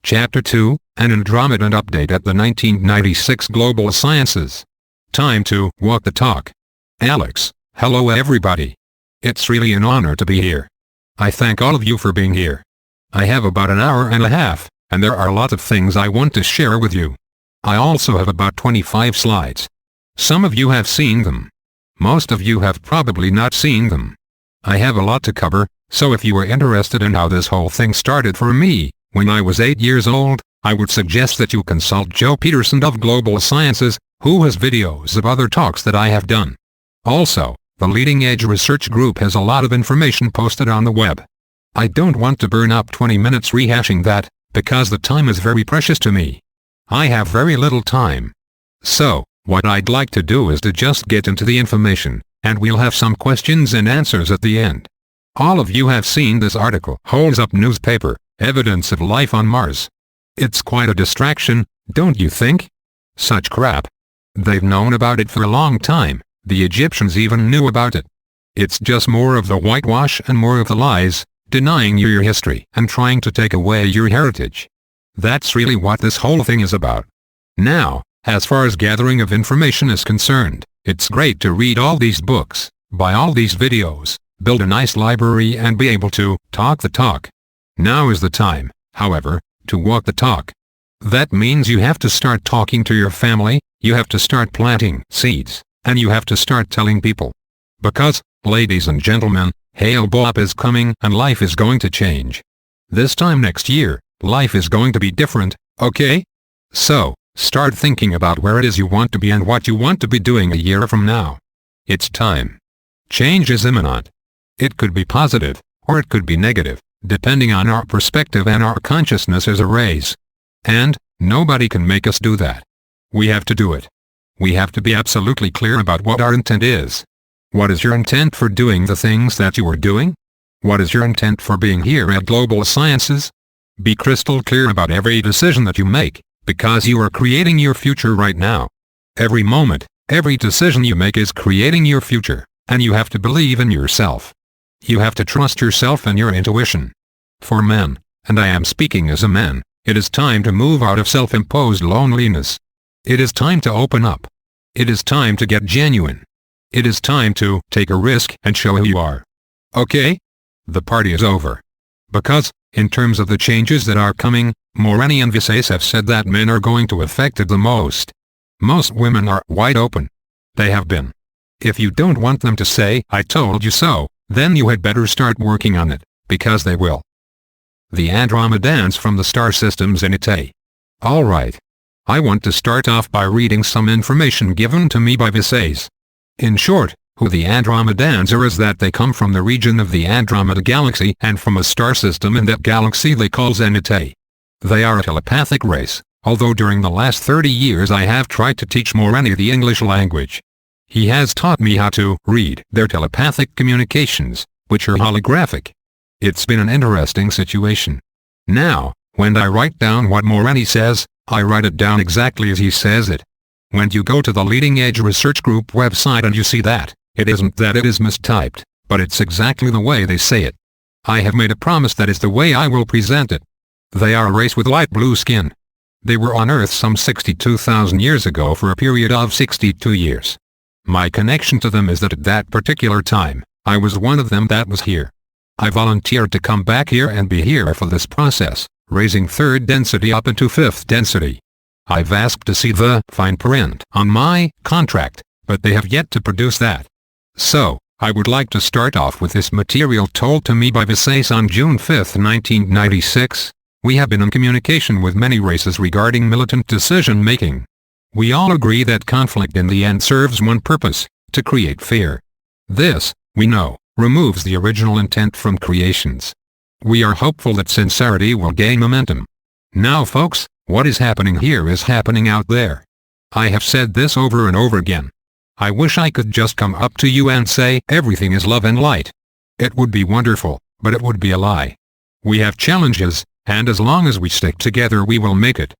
Chapter 2, an Andromedan update at the 1996 Global Sciences. Time to walk the talk. Alex, hello everybody. It's really an honor to be here. I thank all of you for being here. I have about an hour and a half, and there are lots of things I want to share with you. I also have about 25 slides. Some of you have seen them. Most of you have probably not seen them. I have a lot to cover, so if you are interested in how this whole thing started for me, when I was 8 years old, I would suggest that you consult Joe Peterson of Global Sciences, who has videos of other talks that I have done. Also, the Leading Edge Research Group has a lot of information posted on the web. I don't want to burn up 20 minutes rehashing that, because the time is very precious to me. I have very little time. So, what I'd like to do is to just get into the information, and we'll have some questions and answers at the end. All of you have seen this article. Holds up newspaper, evidence of life on Mars. It's quite a distraction, don't you think? Such crap. They've known about it for a long time, the Egyptians even knew about it. It's just more of the whitewash and more of the lies, denying you your history and trying to take away your heritage. That's really what this whole thing is about. Now, as far as gathering of information is concerned, it's great to read all these books, buy all these videos, build a nice library and be able to talk the talk. Now is the time, however, to walk the talk. That means you have to start talking to your family, you have to start planting seeds, and you have to start telling people. Because, ladies and gentlemen, Hail Bob is coming and life is going to change. This time next year, life is going to be different, okay? So, start thinking about where it is you want to be and what you want to be doing a year from now. It's time. Change is imminent. It could be positive, or it could be negative, depending on our perspective and our consciousness as a race. And, nobody can make us do that. We have to do it. We have to be absolutely clear about what our intent is. What is your intent for doing the things that you are doing? What is your intent for being here at Global Sciences? Be crystal clear about every decision that you make, because you are creating your future right now. Every moment, every decision you make is creating your future, and you have to believe in yourself. You have to trust yourself and your intuition. For men, and I am speaking as a man, it is time to move out of self-imposed loneliness. It is time to open up. It is time to get genuine. It is time to take a risk and show who you are. Okay? The party is over. Because, in terms of the changes that are coming, Morani and Vises have said that men are going to affect it the most. Most women are wide open. They have been. If you don't want them to say, "I told you so," then you had better start working on it, because they will. The Andromedans from the star system Zenetae. Alright. I want to start off by reading some information given to me by Vises. In short, who the Andromedans are is that they come from the region of the Andromeda galaxy and from a star system in that galaxy they call Zenetae. They are a telepathic race, although during the last 30 years I have tried to teach Morani the English language. He has taught me how to read their telepathic communications, which are holographic. It's been an interesting situation. Now, when I write down what Morani says, I write it down exactly as he says it. When you go to the Leading Edge Research Group website and you see that, it isn't that it is mistyped, but it's exactly the way they say it. I have made a promise that is the way I will present it. They are a race with light blue skin. They were on Earth some 62,000 years ago for a period of 62 years. My connection to them is that at that particular time, I was one of them that was here. I volunteered to come back here and be here for this process, raising third density up into fifth density. I've asked to see the fine print on my contract, but they have yet to produce that. So, I would like to start off with this material told to me by Vises on June 5, 1996. We have been in communication with many races regarding militant decision-making. We all agree that conflict in the end serves one purpose, to create fear. This, we know, removes the original intent from creations. We are hopeful that sincerity will gain momentum. Now folks, what is happening here is happening out there. I have said this over and over again. I wish I could just come up to you and say everything is love and light. It would be wonderful, but it would be a lie. We have challenges, and as long as we stick together we will make it.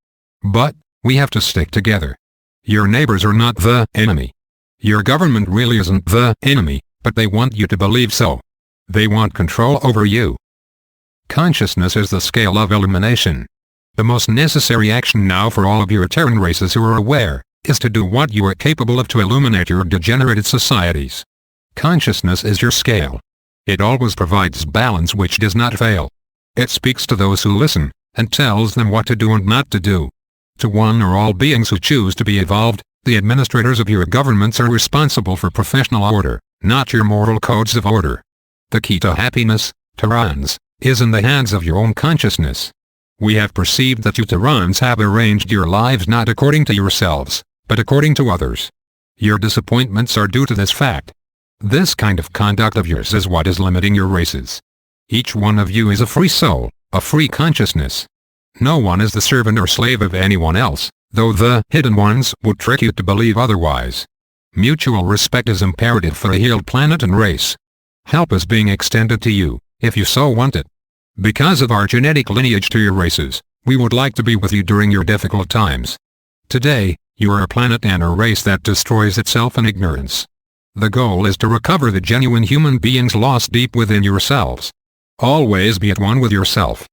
But, we have to stick together. Your neighbors are not the enemy. Your government really isn't the enemy, but they want you to believe so. They want control over you. Consciousness is the scale of illumination. The most necessary action now for all of your Terran races who are aware, is to do what you are capable of to illuminate your degenerated societies. Consciousness is your scale. It always provides balance which does not fail. It speaks to those who listen, and tells them what to do and not to do. To one or all beings who choose to be evolved, the administrators of your governments are responsible for professional order, not your moral codes of order. The key to happiness, Terrans, is in the hands of your own consciousness. We have perceived that you Terrans have arranged your lives not according to yourselves, but according to others. Your disappointments are due to this fact. This kind of conduct of yours is what is limiting your races. Each one of you is a free soul, a free consciousness. No one is the servant or slave of anyone else, though the hidden ones would trick you to believe otherwise. Mutual respect is imperative for a healed planet and race. Help is being extended to you, if you so want it. Because of our genetic lineage to your races, we would like to be with you during your difficult times. Today, you are a planet and a race that destroys itself in ignorance. The goal is to recover the genuine human beings lost deep within yourselves. Always be at one with yourself.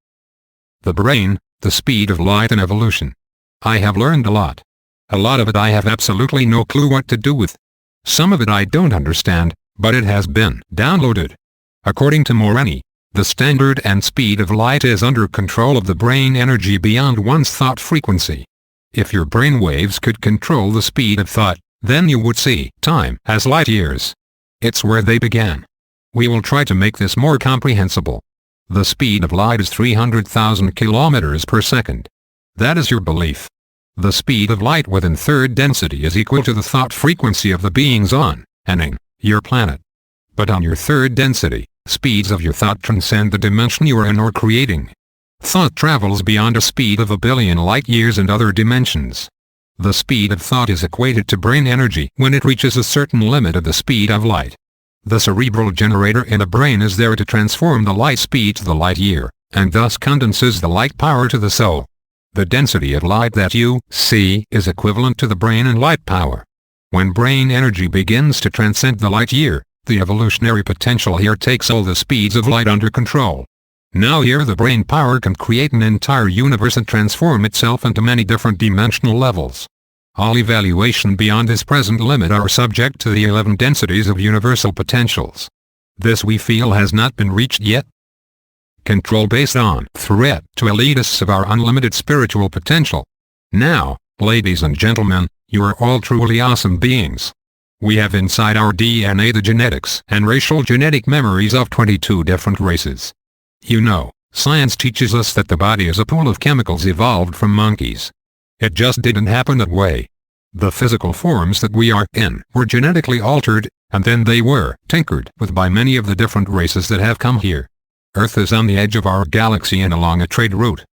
The brain, the speed of light and evolution. I have learned a lot. A lot of it I have absolutely no clue what to do with. Some of it I don't understand, but it has been downloaded. According to Moreni, the standard and speed of light is under control of the brain energy beyond one's thought frequency. If your brain waves could control the speed of thought, then you would see time as light years. It's where they began. We will try to make this more comprehensible. The speed of light is 300,000 kilometers per second. That is your belief. The speed of light within third density is equal to the thought frequency of the beings on, and in, your planet. But on your third density, speeds of your thought transcend the dimension you are in or creating. Thought travels beyond a speed of 1 billion light-years and other dimensions. The speed of thought is equated to brain energy when it reaches a certain limit of the speed of light. The cerebral generator in a brain is there to transform the light speed to the light year, and thus condenses the light power to the soul. The density of light that you see is equivalent to the brain and light power. When brain energy begins to transcend the light year, the evolutionary potential here takes all the speeds of light under control. Now here the brain power can create an entire universe and transform itself into many different dimensional levels. All evaluation beyond this present limit are subject to the 11 densities of universal potentials. This we feel has not been reached yet. Control based on threat to elitists of our unlimited spiritual potential. Now, ladies and gentlemen, you are all truly awesome beings. We have inside our DNA the genetics and racial genetic memories of 22 different races. You know, science teaches us that the body is a pool of chemicals evolved from monkeys. It just didn't happen that way. The physical forms that we are in were genetically altered, and then they were tinkered with by many of the different races that have come here. Earth is on the edge of our galaxy and along a trade route.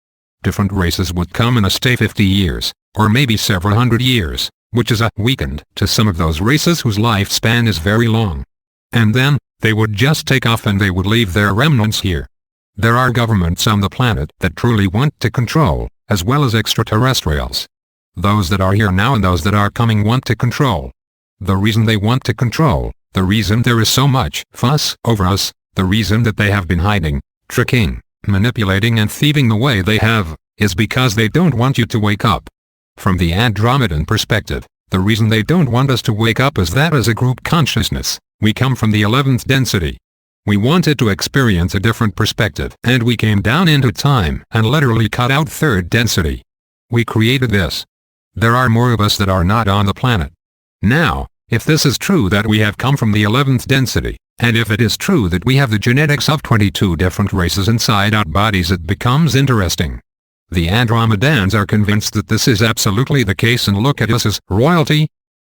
Different races would come and stay 50 years, or maybe several hundred years, which is a weekend to some of those races whose lifespan is very long. And then, they would just take off and they would leave their remnants here. There are governments on the planet that truly want to control, as well as extraterrestrials. Those that are here now and those that are coming want to control. The reason they want to control, the reason there is so much fuss over us, the reason that they have been hiding, tricking, manipulating and thieving the way they have, is because they don't want you to wake up. From the Andromedan perspective, the reason they don't want us to wake up is that as a group consciousness, we come from the 11th density. We wanted to experience a different perspective, and we came down into time and literally cut out third density. We created this. There are more of us that are not on the planet. Now, if this is true that we have come from the 11th density, and if it is true that we have the genetics of 22 different races inside our bodies, it becomes interesting. The Andromedans are convinced that this is absolutely the case and look at us as royalty.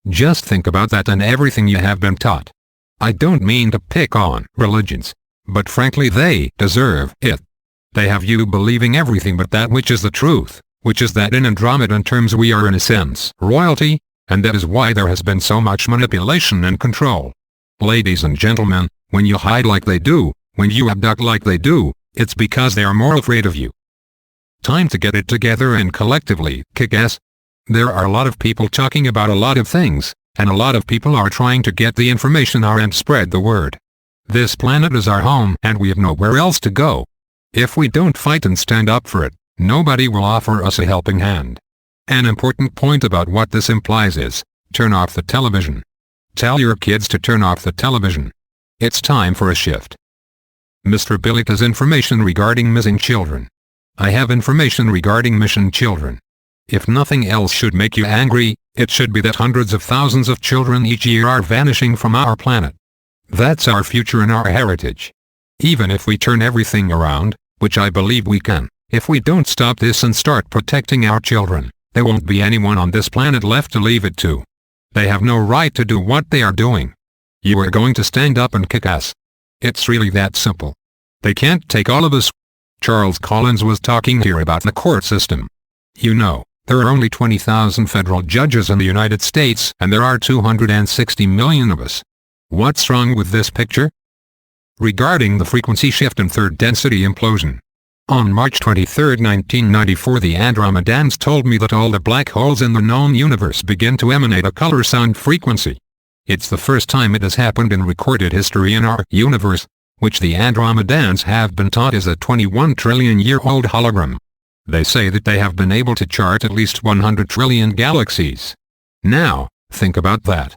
Just think about that and everything you have been taught. I don't mean to pick on religions, but frankly they deserve it. They have you believing everything but that which is the truth, which is that in Andromedan terms we are in a sense royalty, and that is why there has been so much manipulation and control. Ladies and gentlemen, when you hide like they do, when you abduct like they do, it's because they are more afraid of you. Time to get it together and collectively kick ass. There are a lot of people talking about a lot of things, and a lot of people are trying to get the information out and spread the word. This planet is our home and we have nowhere else to go. If we don't fight and stand up for it, Nobody will offer us a helping hand. An important point about what this implies is, turn off the television. Tell your kids to turn off the television. It's time for a shift. Mr. Billick has information regarding missing children. I have information regarding missing children. If nothing else should make you angry, it should be that hundreds of thousands of children each year are vanishing from our planet. That's our future and our heritage. Even if we turn everything around, which I believe we can, if we don't stop this and start protecting our children, there won't be anyone on this planet left to leave it to. They have no right to do what they are doing. You are going to stand up and kick ass. It's really that simple. They can't take all of us. Charles Collins was talking here about the court system. You know, there are only 20,000 federal judges in the United States and there are 260 million of us. What's wrong with this picture? Regarding the frequency shift and third density implosion. On March 23, 1994, the Andromedans told me that all the black holes in the known universe begin to emanate a color sound frequency. It's the first time it has happened in recorded history in our universe, which the Andromedans have been taught is a 21 trillion-year-old hologram. They say that they have been able to chart at least 100 trillion galaxies. Now, think about that.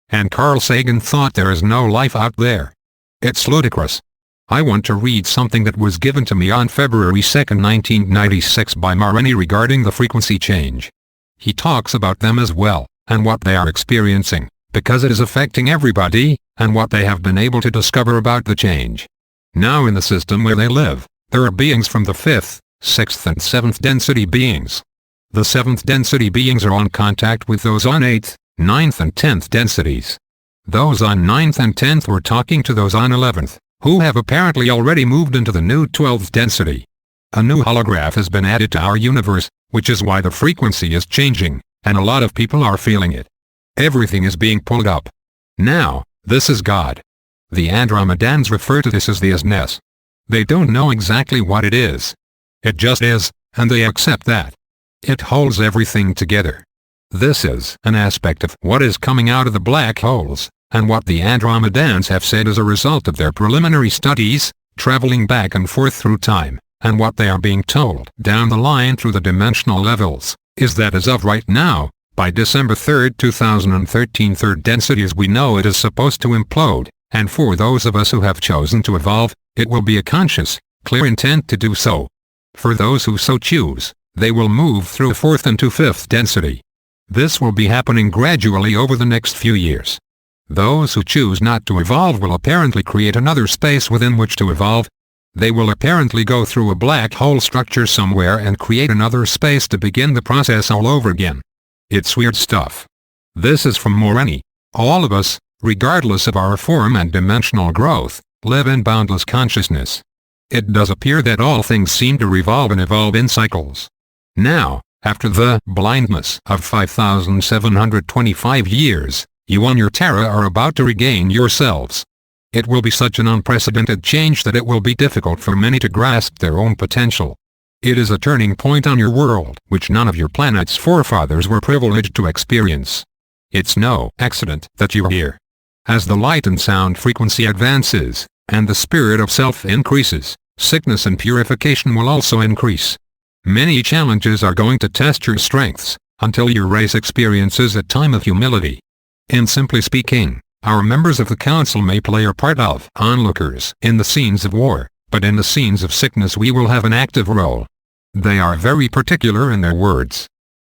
And Carl Sagan thought there is no life out there. It's ludicrous. I want to read something that was given to me on February 2, 1996 by Marini regarding the frequency change. He talks about them as well, and what they are experiencing, because it is affecting everybody, and what they have been able to discover about the change. Now in the system where they live, there are beings from the 5th, 6th and 7th density beings. The 7th density beings are on contact with those on 8th, 9th and 10th densities. Those on 9th and 10th were talking to those on 11th, who have apparently already moved into the new 12th density. A new holograph has been added to our universe, which is why the frequency is changing, and a lot of people are feeling it. Everything is being pulled up. Now, this is God. The Andromedans refer to this as the isness. They don't know exactly what it is. It just is, and they accept that. It holds everything together. This is an aspect of what is coming out of the black holes, and what the Andromedans have said as a result of their preliminary studies, traveling back and forth through time, and what they are being told down the line through the dimensional levels, is that as of right now, by December 3, 2013, third density as we know it is supposed to implode, and for those of us who have chosen to evolve, it will be a conscious, clear intent to do so. For those who so choose, they will move through 4th and to 5th density. This will be happening gradually over the next few years. Those who choose not to evolve will apparently create another space within which to evolve. They will apparently go through a black hole structure somewhere and create another space to begin the process all over again. It's weird stuff. This is from Marini. All of us, regardless of our form and dimensional growth, live in boundless consciousness. It does appear that all things seem to revolve and evolve in cycles. Now, after the blindness of 5,725 years, you on your Terra are about to regain yourselves. It will be such an unprecedented change that it will be difficult for many to grasp their own potential. It is a turning point on your world which none of your planet's forefathers were privileged to experience. It's no accident that you are here. As the light and sound frequency advances, and the spirit of self increases, sickness and purification will also increase. Many challenges are going to test your strengths, until your race experiences a time of humility. In simply speaking, our members of the council may play a part of onlookers in the scenes of war, but in the scenes of sickness we will have an active role. They are very particular in their words.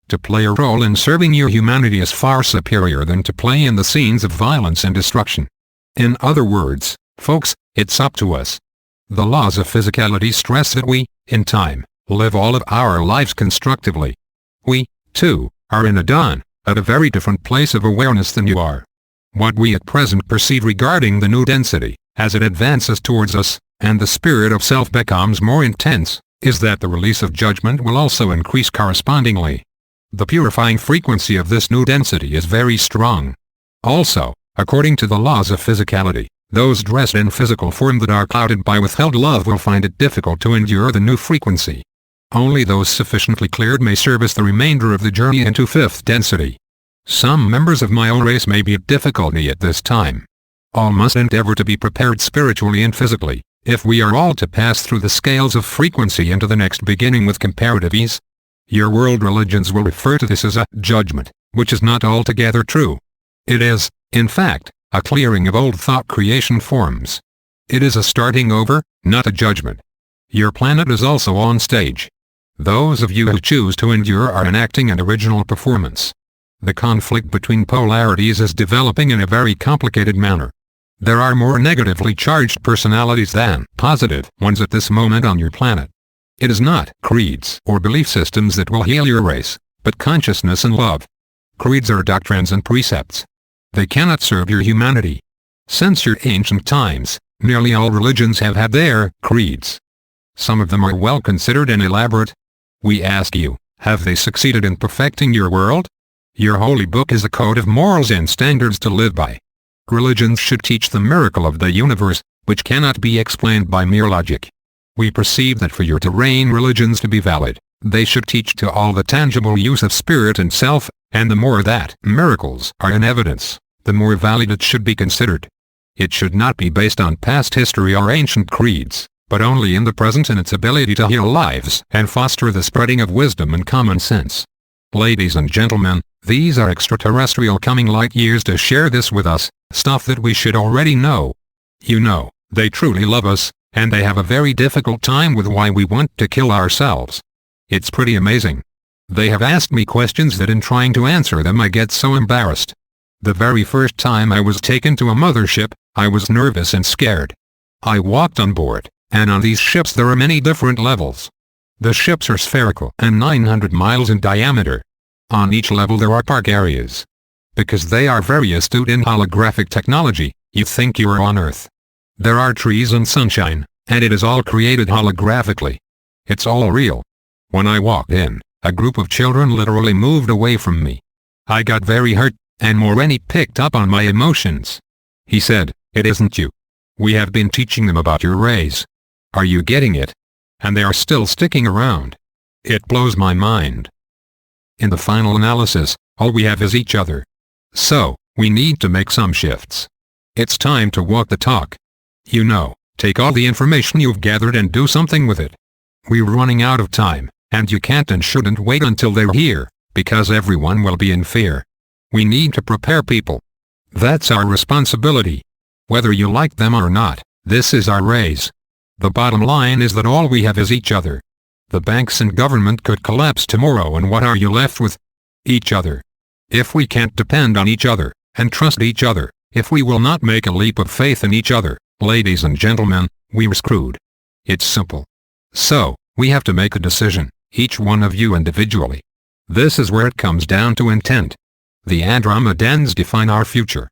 To play a role in serving your humanity is far superior than to play in the scenes of violence and destruction. In other words, folks, it's up to us. The laws of physicality stress that we, in time, live all of our lives constructively. We, too, are in a dawn, at a very different place of awareness than you are. What we at present perceive regarding the new density, as it advances towards us, and the spirit of self becomes more intense, is that the release of judgment will also increase correspondingly. The purifying frequency of this new density is very strong. Also, according to the laws of physicality, those dressed in physical form that are clouded by withheld love will find it difficult to endure the new frequency. Only those sufficiently cleared may service the remainder of the journey into 5th density. Some members of my own race may be at difficulty at this time. All must endeavor to be prepared spiritually and physically, If we are all to pass through the scales of frequency into the next beginning with comparative ease, your world religions will refer to this as a judgment, which is not altogether true. It is, in fact, a clearing of old thought creation forms. It is a starting over, not a judgment. Your planet is also on stage. Those of you who choose to endure are enacting an original performance. The conflict between polarities is developing in a very complicated manner. There are more negatively charged personalities than positive ones at this moment on your planet. It is not creeds or belief systems that will heal your race, but consciousness and love. Creeds are doctrines and precepts. They cannot serve your humanity. Since your ancient times, nearly all religions have had their creeds. Some of them are well considered and elaborate. We ask you, have they succeeded in perfecting your world? Your holy book is a code of morals and standards to live by. Religions should teach the miracle of the universe, which cannot be explained by mere logic. We perceive that for your terrain religions to be valid, they should teach to all the tangible use of spirit and self, and the more that miracles are in evidence, the more valid it should be considered. It should not be based on past history or ancient creeds, but only in the present and its ability to heal lives and foster the spreading of wisdom and common sense. Ladies and gentlemen, these are extraterrestrial coming light years to share this with us, stuff that we should already know. You know, they truly love us, and they have a very difficult time with why we want to kill ourselves. It's pretty amazing. They have asked me questions that in trying to answer them I get so embarrassed. The very first time I was taken to a mothership, I was nervous and scared. I walked on board, and on these ships there are many different levels. The ships are spherical and 900 miles in diameter. On each level there are park areas. Because they are very astute in holographic technology, you think you are on Earth. There are trees and sunshine, and it is all created holographically. It's all real. When I walked in, a group of children literally moved away from me. I got very hurt, and Moreni picked up on my emotions. He said, "It isn't you. We have been teaching them about your rays. Are you getting it? And they are still sticking around. It blows my mind." In the final analysis, all we have is each other. So, we need to make some shifts. It's time to walk the talk. You know, take all the information you've gathered and do something with it. We're running out of time, and you can't and shouldn't wait until they're here, because everyone will be in fear. We need to prepare people. That's our responsibility. Whether you like them or not, this is our race. The bottom line is that all we have is each other. The banks and government could collapse tomorrow, and what are you left with? Each other. If we can't depend on each other, and trust each other, if we will not make a leap of faith in each other, ladies and gentlemen, we're screwed. It's simple. So, we have to make a decision, each one of you individually. This is where it comes down to intent. The Andromedans define our future.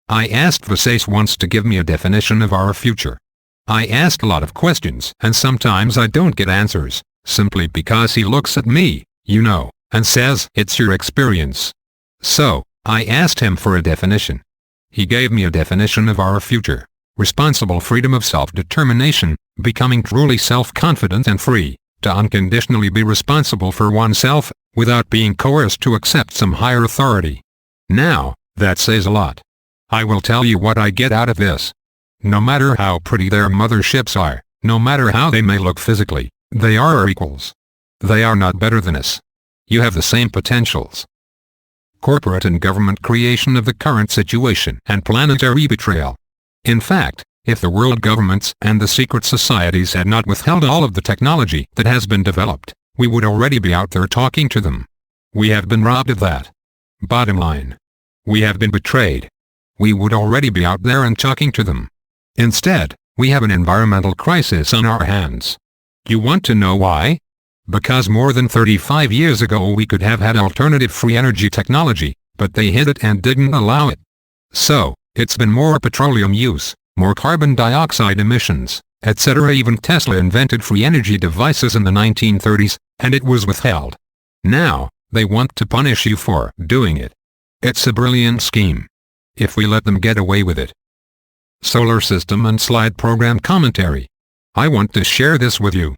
I asked Visace once to give me a definition of our future. I asked a lot of questions, and sometimes I don't get answers, simply because he looks at me, you know, and says, "It's your experience." So, I asked him for a definition. He gave me a definition of our future: responsible freedom of self-determination, becoming truly self-confident and free, to unconditionally be responsible for oneself, without being coerced to accept some higher authority. Now, that says a lot. I will tell you what I get out of this. No matter how pretty their motherships are, no matter how they may look physically, they are our equals. They are not better than us. You have the same potentials. Corporate and government creation of the current situation and planetary betrayal. In fact, if the world governments and the secret societies had not withheld all of the technology that has been developed, we would already be out there talking to them. We have been robbed of that. Bottom line. We have been betrayed. We would already be out there and talking to them. Instead, we have an environmental crisis on our hands. You want to know why? Because more than 35 years ago we could have had alternative free energy technology, but they hid it and didn't allow it. So, it's been more petroleum use, more carbon dioxide emissions, etc. Even Tesla invented free energy devices in the 1930s, and it was withheld. Now, they want to punish you for doing it. It's a brilliant scheme. If we let them get away with it. Solar System and Slide Program Commentary. I want to share this with you.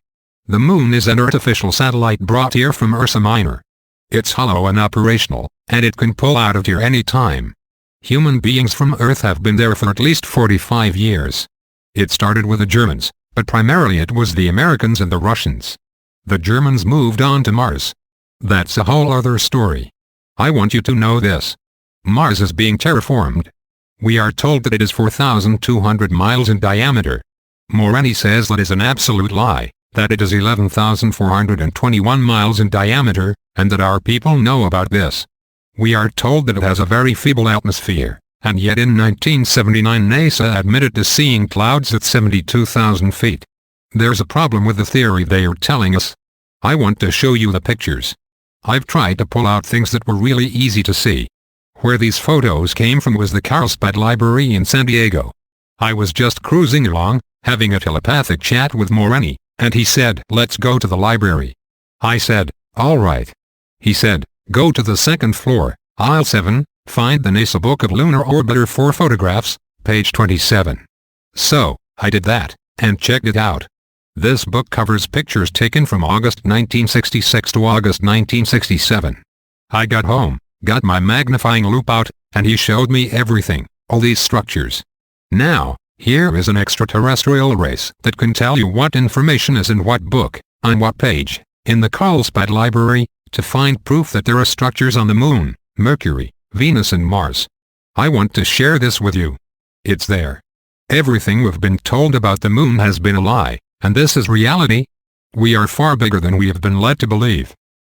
The Moon is an artificial satellite brought here from Ursa Minor. It's hollow and operational, and it can pull out of here any time. Human beings from Earth have been there for at least 45 years. It started with the Germans, but primarily it was the Americans and the Russians. The Germans moved on to Mars. That's a whole other story. I want you to know this. Mars is being terraformed. We are told that it is 4,200 miles in diameter. Morani says that is an absolute lie, that it is 11,421 miles in diameter, and that our people know about this. We are told that it has a very feeble atmosphere, and yet in 1979 NASA admitted to seeing clouds at 72,000 feet. There's a problem with the theory they are telling us. I want to show you the pictures. I've tried to pull out things that were really easy to see. Where these photos came from was the Carlsbad Library in San Diego. I was just cruising along, having a telepathic chat with Morani, and he said, "Let's go to the library." I said, "All right." He said, "Go to the second floor, aisle 7, find the NASA Book of Lunar Orbiter 4 photographs, page 27. So, I did that, and checked it out. This book covers pictures taken from August 1966 to August 1967. I got home, got my magnifying loupe out, and he showed me everything, all these structures. Now, here is an extraterrestrial race that can tell you what information is in what book, on what page, in the Carlsbad Library, to find proof that there are structures on the Moon, Mercury, Venus and Mars. I want to share this with you. It's there. Everything we've been told about the Moon has been a lie, and this is reality. We are far bigger than we have been led to believe.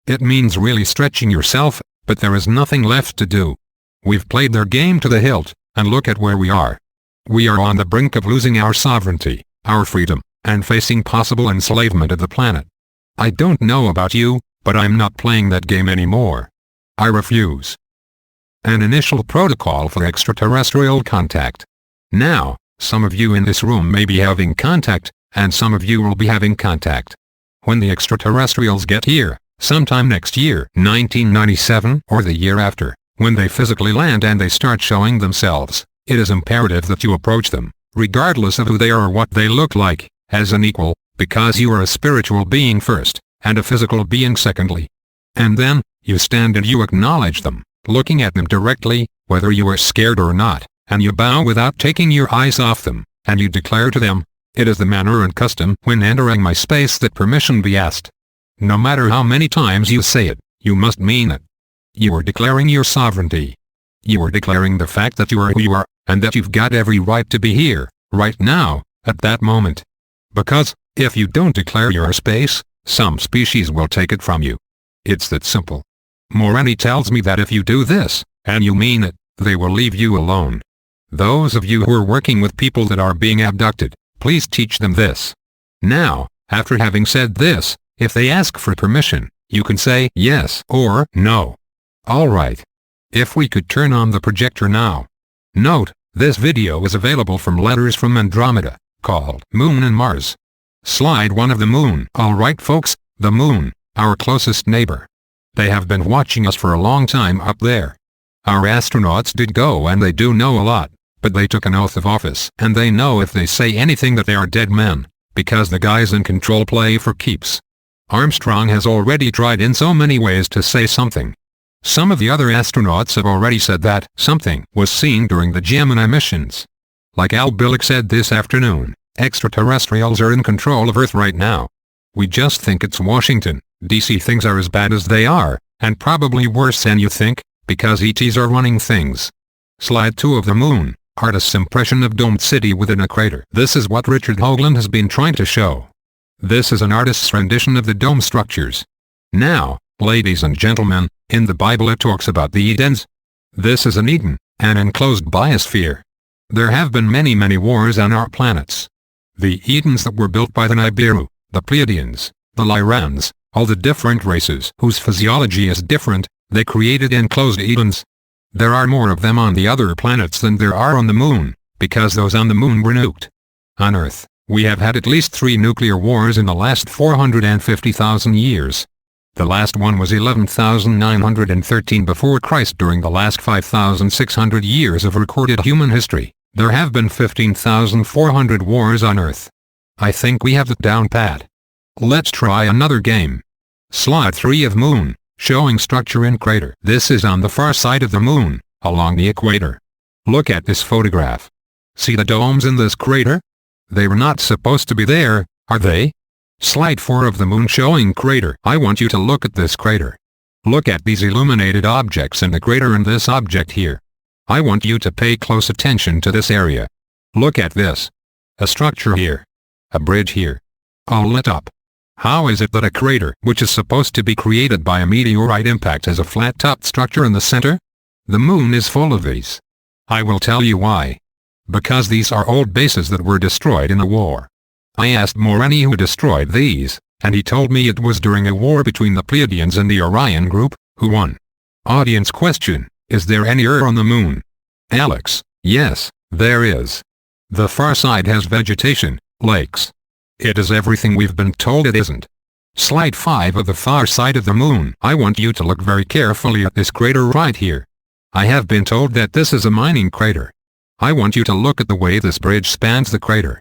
It means really stretching yourself, but there is nothing left to do. We've played their game to the hilt, and look at where we are. We are on the brink of losing our sovereignty, our freedom, and facing possible enslavement of the planet. I don't know about you, but I'm not playing that game anymore. I refuse. An initial protocol for extraterrestrial contact. Now, some of you in this room may be having contact, and some of you will be having contact. When the extraterrestrials get here, sometime next year, 1997, or the year after, when they physically land and they start showing themselves, it is imperative that you approach them, regardless of who they are or what they look like, as an equal, because you are a spiritual being first, and a physical being secondly. And then, you stand and you acknowledge them, looking at them directly, whether you are scared or not, and you bow without taking your eyes off them, and you declare to them, "It is the manner and custom when entering my space that permission be asked." No matter how many times you say it, you must mean it. You are declaring your sovereignty. You are declaring the fact that you are who you are, and that you've got every right to be here, right now, at that moment. Because, if you don't declare your space, some species will take it from you. It's that simple. Morani tells me that if you do this, and you mean it, they will leave you alone. Those of you who are working with people that are being abducted, please teach them this. Now, after having said this, if they ask for permission, you can say yes or no. All right. If we could turn on the projector now. Note, this video is available from Letters from Andromeda, called Moon and Mars. Slide 1 of the Moon. Alright folks, the Moon, our closest neighbor. They have been watching us for a long time up there. Our astronauts did go and they do know a lot, but they took an oath of office and they know if they say anything that they are dead men, because the guys in control play for keeps. Armstrong has already tried in so many ways to say something. Some of the other astronauts have already said that something was seen during the Gemini missions. Like Al Bielek said this afternoon, extraterrestrials are in control of Earth right now. We just think it's Washington, D.C. Things are as bad as they are, and probably worse than you think, because ETs are running things. Slide 2 of the Moon, artist's impression of domed city within a crater. This is what Richard Hoagland has been trying to show. This is an artist's rendition of the dome structures. Now, ladies and gentlemen, in the Bible it talks about the Edens. This is an Eden, an enclosed biosphere. There have been many wars on our planets. The Edens that were built by the Nibiru, the Pleiadians, the Lyrans, all the different races whose physiology is different, they created enclosed Edens. There are more of them on the other planets than there are on the Moon, because those on the Moon were nuked. On Earth, we have had at least 3 nuclear wars in the last 450,000 years. The last one was 11,913 before Christ. During the last 5,600 years of recorded human history, there have been 15,400 wars on Earth. I think we have it down pat. Let's try another game. Slide 3 of Moon, showing structure in crater. This is on the far side of the Moon, along the equator. Look at this photograph. See the domes in this crater? They were not supposed to be there, are they? Slide 4 of the moon showing crater. I want you to look at this crater. Look at these illuminated objects in the crater and this object here. I want you to pay close attention to this area. Look at this. A structure here. A bridge here. All lit up. How is it that a crater, which is supposed to be created by a meteorite impact, has a flat-topped structure in the center? The moon is full of these. I will tell you why. Because these are old bases that were destroyed in a war. I asked Moreni who destroyed these, and he told me it was during a war between the Pleiadians and the Orion group. Who won? Audience question: is there any air on the moon? Alex: yes, there is. The far side has vegetation, lakes. It is everything we've been told it isn't. Slide 5 of the far side of the moon. I want you to look very carefully at this crater right here. I have been told that this is a mining crater. I want you to look at the way this bridge spans the crater.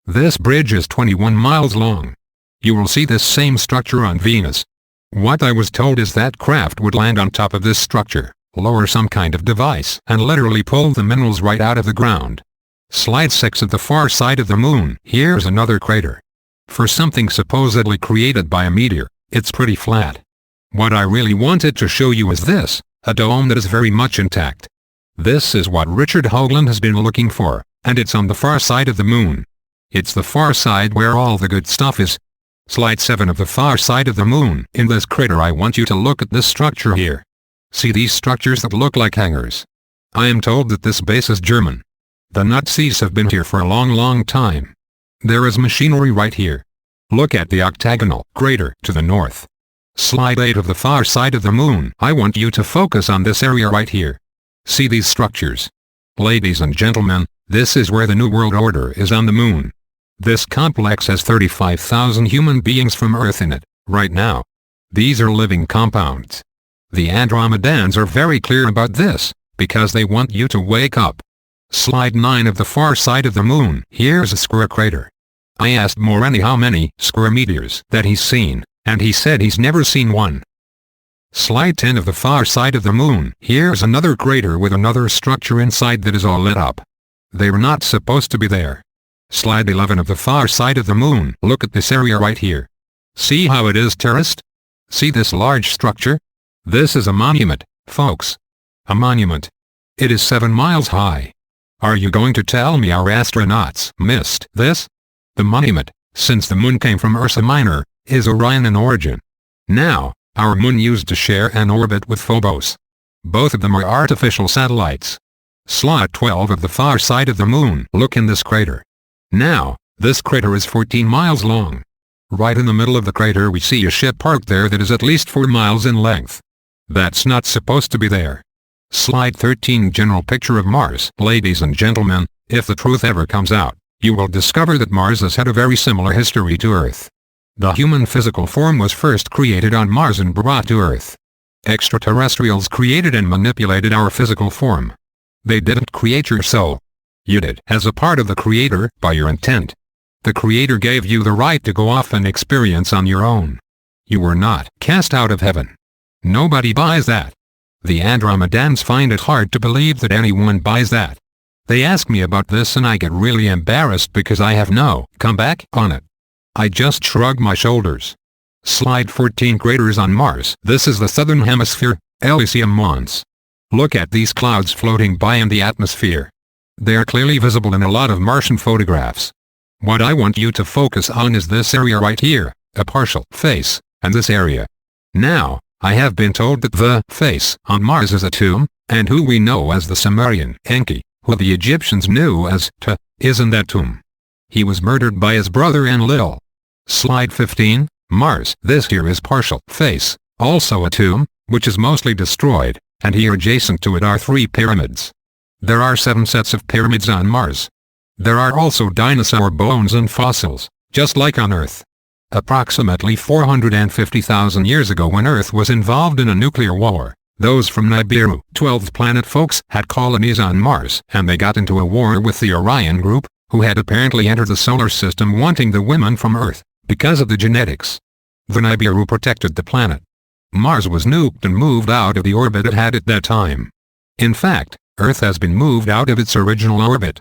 This bridge is 21 miles long. You will see this same structure on Venus. What I was told is that craft would land on top of this structure, lower some kind of device, and literally pull the minerals right out of the ground. Slide 6 of the far side of the moon. Here's another crater. For something supposedly created by a meteor, it's pretty flat. What I really wanted to show you is this, a dome that is very much intact. This is what Richard Hoagland has been looking for, and it's on the far side of the moon. It's the far side where all the good stuff is. Slide 7 of the far side of the moon. In this crater I want you to look at this structure here. See these structures that look like hangars? I am told that this base is German. The Nazis have been here for a long time. There is machinery right here. Look at the octagonal crater to the north. Slide 8 of the far side of the moon. I want you to focus on this area right here. See these structures? Ladies and gentlemen, this is where the New World Order is on the moon. This complex has 35,000 human beings from Earth in it, right now. These are living compounds. The Andromedans are very clear about this, because they want you to wake up. Slide 9 of the far side of the moon. Here's a square crater. I asked Moreni how many square meteors that he's seen, and he said he's never seen one. Slide 10 of the far side of the moon. Here's another crater with another structure inside that is all lit up. They were not supposed to be there. Slide 11 of the far side of the moon. Look at this area right here. See how it is terraced? See this large structure? This is a monument, folks. A monument. It is 7 miles high. Are you going to tell me our astronauts missed this? The monument, since the moon came from Ursa Minor, is Orion in origin. Now, our moon used to share an orbit with Phobos. Both of them are artificial satellites. Slide 12 of the far side of the moon. Look in this crater. Now, this crater is 14 miles long. Right in the middle of the crater we see a ship parked there that is at least 4 miles in length. That's not supposed to be there. Slide 13. General picture of Mars. Ladies and gentlemen, if the truth ever comes out, you will discover that Mars has had a very similar history to Earth. The human physical form was first created on Mars and brought to Earth. Extraterrestrials created and manipulated our physical form. They didn't create your soul. You did, as a part of the Creator, by your intent. The Creator gave you the right to go off and experience on your own. You were not cast out of heaven. Nobody buys that. The Andromedans find it hard to believe that anyone buys that. They ask me about this and I get really embarrassed because I have no comeback on it. I just shrug my shoulders. Slide 14. Craters on Mars. This is the southern hemisphere, Elysium Mons. Look at these clouds floating by in the atmosphere. They are clearly visible in a lot of Martian photographs. What I want you to focus on is this area right here, a partial face, and this area. Now, I have been told that the face on Mars is a tomb, and who we know as the Sumerian Enki, who the Egyptians knew as Te, is in that tomb. He was murdered by his brother Enlil. Slide 15, Mars. This here is partial face, also a tomb, which is mostly destroyed, and here adjacent to it are 3 pyramids. There are 7 sets of pyramids on Mars. There are also dinosaur bones and fossils, just like on Earth. Approximately 450,000 years ago when Earth was involved in a nuclear war, those from Nibiru, 12th planet folks, had colonies on Mars, and they got into a war with the Orion group, who had apparently entered the solar system wanting the women from Earth, because of the genetics. The Nibiru protected the planet. Mars was nuked and moved out of the orbit it had at that time. In fact, Earth has been moved out of its original orbit.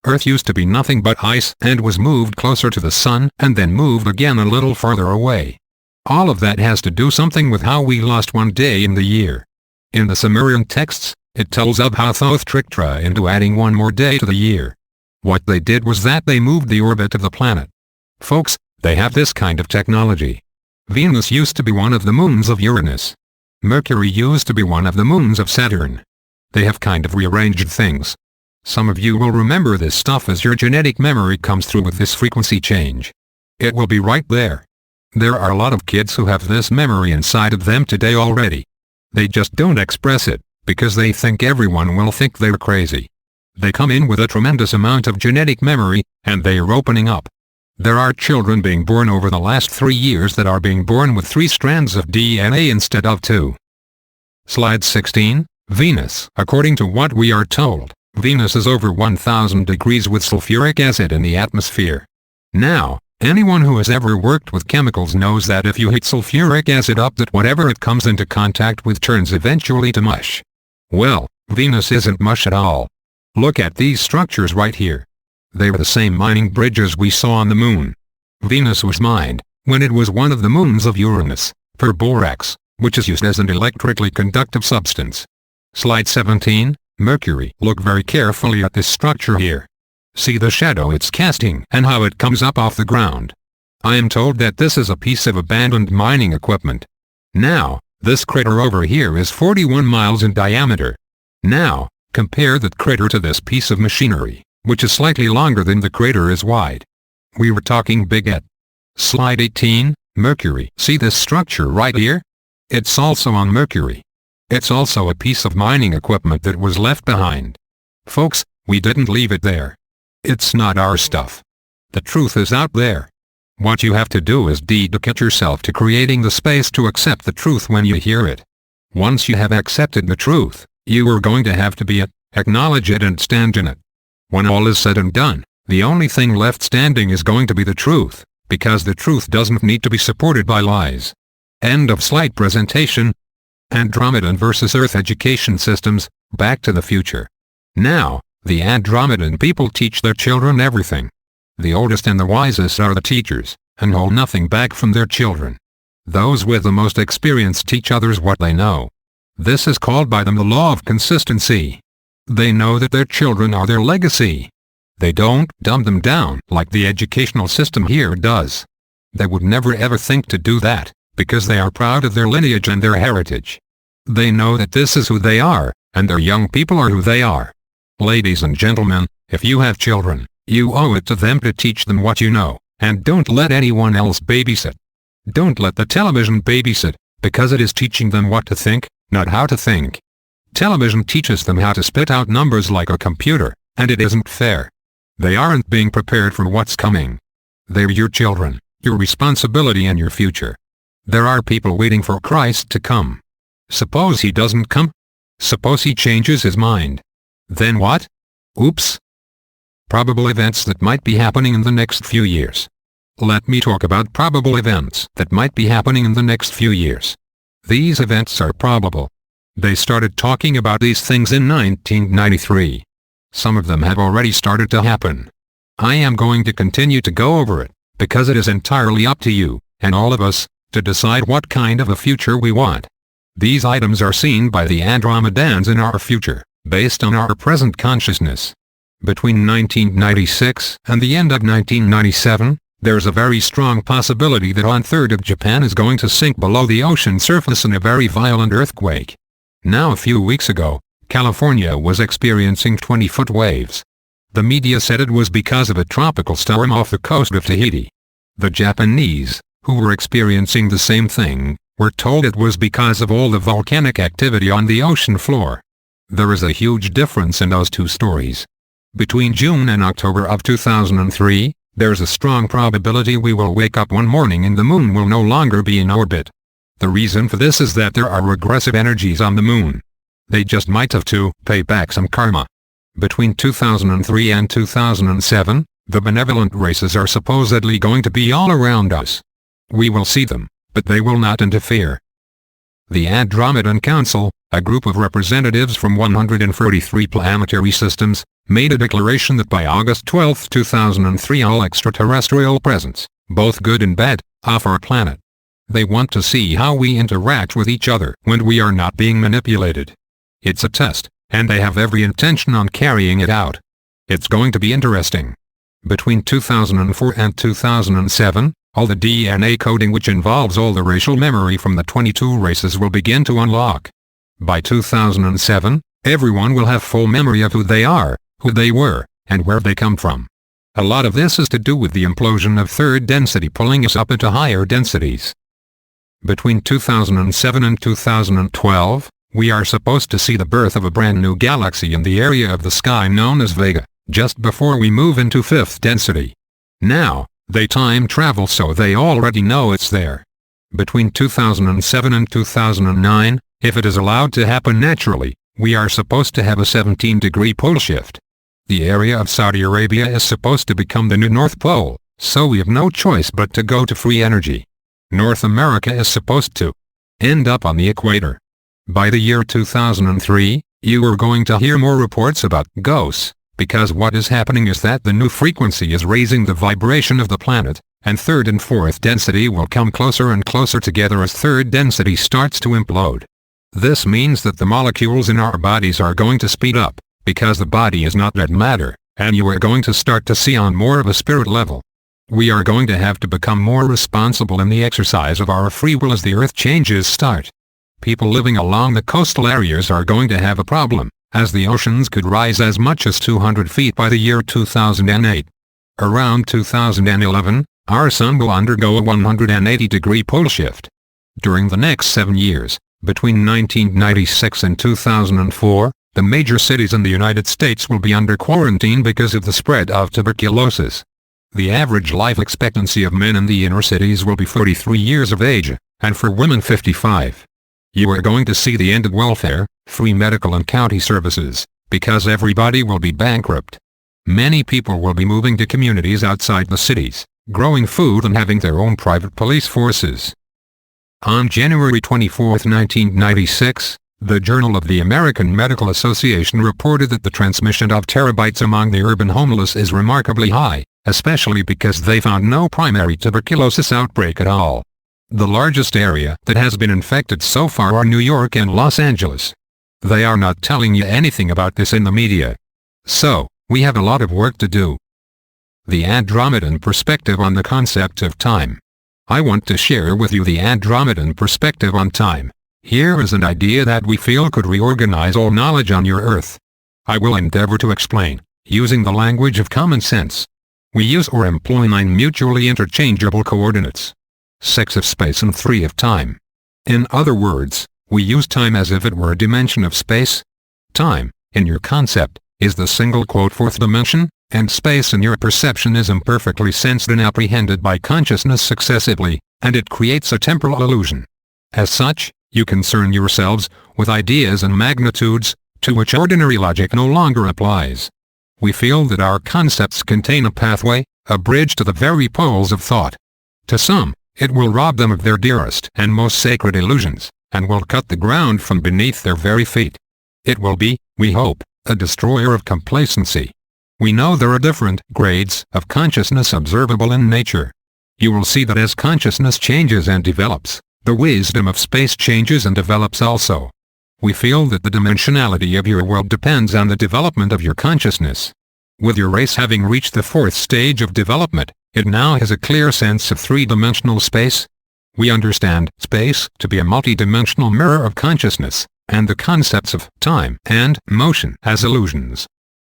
Earth used to be nothing but ice and was moved closer to the sun and then moved again a little farther away. All of that has to do something with how we lost one day in the year. In the Sumerian texts, it tells of how Thoth tricked Ra into adding one more day to the year. What they did was that they moved the orbit of the planet. Folks, they have this kind of technology. Venus used to be one of the moons of Uranus. Mercury used to be one of the moons of Saturn. They have kind of rearranged things. Some of you will remember this stuff as your genetic memory comes through with this frequency change. It will be right there. There are a lot of kids who have this memory inside of them today already. They just don't express it, because they think everyone will think they're crazy. They come in with a tremendous amount of genetic memory, and they are opening up. There are children being born over the last 3 years that are being born with 3 strands of DNA instead of 2. Slide 16, Venus. According to what we are told, Venus is over 1000 degrees with sulfuric acid in the atmosphere. Now, anyone who has ever worked with chemicals knows that if you heat sulfuric acid up, that whatever it comes into contact with turns eventually to mush. Well, Venus isn't mush at all. Look at these structures right here. They were the same mining bridges we saw on the moon. Venus was mined when it was one of the moons of Uranus, for borax, which is used as an electrically conductive substance. Slide 17, Mercury. Look very carefully at this structure here. See the shadow it's casting and how it comes up off the ground. I am told that this is a piece of abandoned mining equipment. Now, this crater over here is 41 miles in diameter. Now, compare that crater to this piece of machinery, which is slightly longer than the crater is wide. We were talking big at. Slide 18, Mercury. See this structure right here? It's also on Mercury. It's also a piece of mining equipment that was left behind. Folks, we didn't leave it there. It's not our stuff. The truth is out there. What you have to do is dedicate yourself to creating the space to accept the truth when you hear it. Once you have accepted the truth, you are going to have to be it, acknowledge it and stand in it. When all is said and done, the only thing left standing is going to be the truth, because the truth doesn't need to be supported by lies. End of slide presentation. Andromedan versus Earth education systems, Back to the Future. Now, the Andromedan people teach their children everything. The oldest and the wisest are the teachers, and hold nothing back from their children. Those with the most experience teach others what they know. This is called by them the law of consistency. They know that their children are their legacy. They don't dumb them down like the educational system here does. They would never ever think to do that, because they are proud of their lineage and their heritage. They know that this is who they are, and their young people are who they are. Ladies and gentlemen, if you have children, you owe it to them to teach them what you know, and don't let anyone else babysit. Don't let the television babysit, because it is teaching them what to think, not how to think. Television teaches them how to spit out numbers like a computer, and it isn't fair. They aren't being prepared for what's coming. They're your children, your responsibility and your future. There are people waiting for Christ to come. Suppose he doesn't come? Suppose he changes his mind. Then what? Oops. Probable events that might be happening in the next few years. Let me talk about probable events that might be happening in the next few years. These events are probable. They started talking about these things in 1993. Some of them have already started to happen. I am going to continue to go over it, because it is entirely up to you, and all of us, to decide what kind of a future we want. These items are seen by the Andromedans in our future, based on our present consciousness. Between 1996 and the end of 1997, there's a very strong possibility that 1/3 of Japan is going to sink below the ocean surface in a very violent earthquake. Now a few weeks ago, California was experiencing 20-foot waves. The media said it was because of a tropical storm off the coast of Tahiti. The Japanese, who were experiencing the same thing, were told it was because of all the volcanic activity on the ocean floor. There is a huge difference in those two stories. Between June and October of 2003, there's a strong probability we will wake up one morning and the moon will no longer be in orbit. The reason for this is that there are regressive energies on the moon. They just might have to pay back some karma. Between 2003 and 2007, the benevolent races are supposedly going to be all around us. We will see them, but they will not interfere. The Andromedan Council, a group of representatives from 143 planetary systems, made a declaration that by August 12, 2003 all extraterrestrial presence, both good and bad, off our planet. They want to see how we interact with each other when we are not being manipulated. It's a test, and they have every intention on carrying it out. It's going to be interesting. Between 2004 and 2007, all the DNA coding which involves all the racial memory from the 22 races will begin to unlock. By 2007, everyone will have full memory of who they are, who they were, and where they come from. A lot of this is to do with the implosion of third density pulling us up into higher densities. Between 2007 and 2012, we are supposed to see the birth of a brand new galaxy in the area of the sky known as Vega, just before we move into fifth density. Now, they time travel so they already know it's there. Between 2007 and 2009, if it is allowed to happen naturally, we are supposed to have a 17-degree pole shift. The area of Saudi Arabia is supposed to become the new North Pole, so we have no choice but to go to free energy. North America is supposed to end up on the equator. By the year 2003, you are going to hear more reports about ghosts, because what is happening is that the new frequency is raising the vibration of the planet, and third and fourth density will come closer and closer together as third density starts to implode. This means that the molecules in our bodies are going to speed up, because the body is not dead matter, and you are going to start to see on more of a spirit level. We are going to have to become more responsible in the exercise of our free will as the earth changes start. People living along the coastal areas are going to have a problem, as the oceans could rise as much as 200 feet by the year 2008. Around 2011, our sun will undergo a 180-degree pole shift. During the next 7 years, between 1996 and 2004, the major cities in the United States will be under quarantine because of the spread of tuberculosis. The average life expectancy of men in the inner cities will be 43 years of age, and for women 55. You are going to see the end of welfare, free medical and county services, because everybody will be bankrupt. Many people will be moving to communities outside the cities, growing food and having their own private police forces. On January 24, 1996, the Journal of the American Medical Association reported that the transmission of terabytes among the urban homeless is remarkably high, especially because they found no primary tuberculosis outbreak at all. The largest area that has been infected so far are New York and Los Angeles. They are not telling you anything about this in the media. So, we have a lot of work to do. The Andromedan perspective on the concept of time. I want to share with you the Andromedan perspective on time. Here is an idea that we feel could reorganize all knowledge on your Earth. I will endeavor to explain, using the language of common sense. We use or employ 9 mutually interchangeable coordinates. 6 of space and 3 of time. In other words, we use time as if it were a dimension of space. Time, in your concept, is the single quote fourth dimension, and space in your perception is imperfectly sensed and apprehended by consciousness successively, and it creates a temporal illusion. As such, you concern yourselves with ideas and magnitudes, to which ordinary logic no longer applies. We feel that our concepts contain a pathway, a bridge to the very poles of thought. To some, it will rob them of their dearest and most sacred illusions, and will cut the ground from beneath their very feet. It will be, we hope, a destroyer of complacency. We know there are different grades of consciousness observable in nature. You will see that as consciousness changes and develops, the wisdom of space changes and develops also. We feel that the dimensionality of your world depends on the development of your consciousness. With your race having reached the 4th stage of development, it now has a clear sense of 3-dimensional space. We understand space to be a multi-dimensional mirror of consciousness, and the concepts of time and motion as illusions.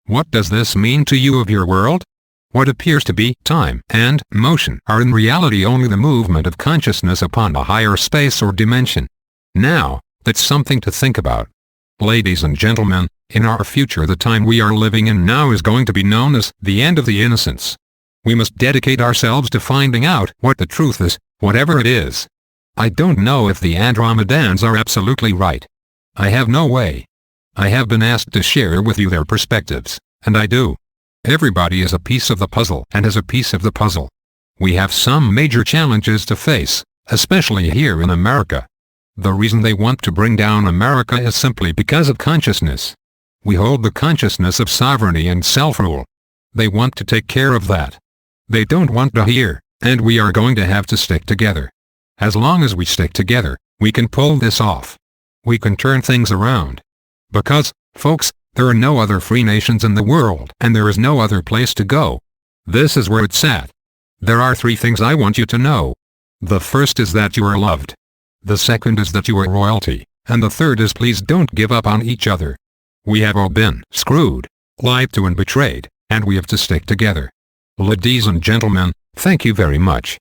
What does this mean to you of your world? What appears to be time and motion are in reality only the movement of consciousness upon a higher space or dimension. Now, that's something to think about. Ladies and gentlemen, in our future the time we are living in now is going to be known as the end of the innocence. We must dedicate ourselves to finding out what the truth is, whatever it is. I don't know if the Andromedans are absolutely right. I have no way. I have been asked to share with you their perspectives, and I do. Everybody is a piece of the puzzle and has a piece of the puzzle. We have some major challenges to face, especially here in America. The reason they want to bring down America is simply because of consciousness. We hold the consciousness of sovereignty and self-rule. They want to take care of that. They don't want to hear, and we are going to have to stick together. As long as we stick together, we can pull this off. We can turn things around. Because, folks, there are no other free nations in the world, and there is no other place to go. This is where it's at. There are 3 things I want you to know. The first is that you are loved. The second is that you are royalty, and the third is please don't give up on each other. We have all been screwed, lied to and betrayed, and we have to stick together. Ladies and gentlemen, thank you very much.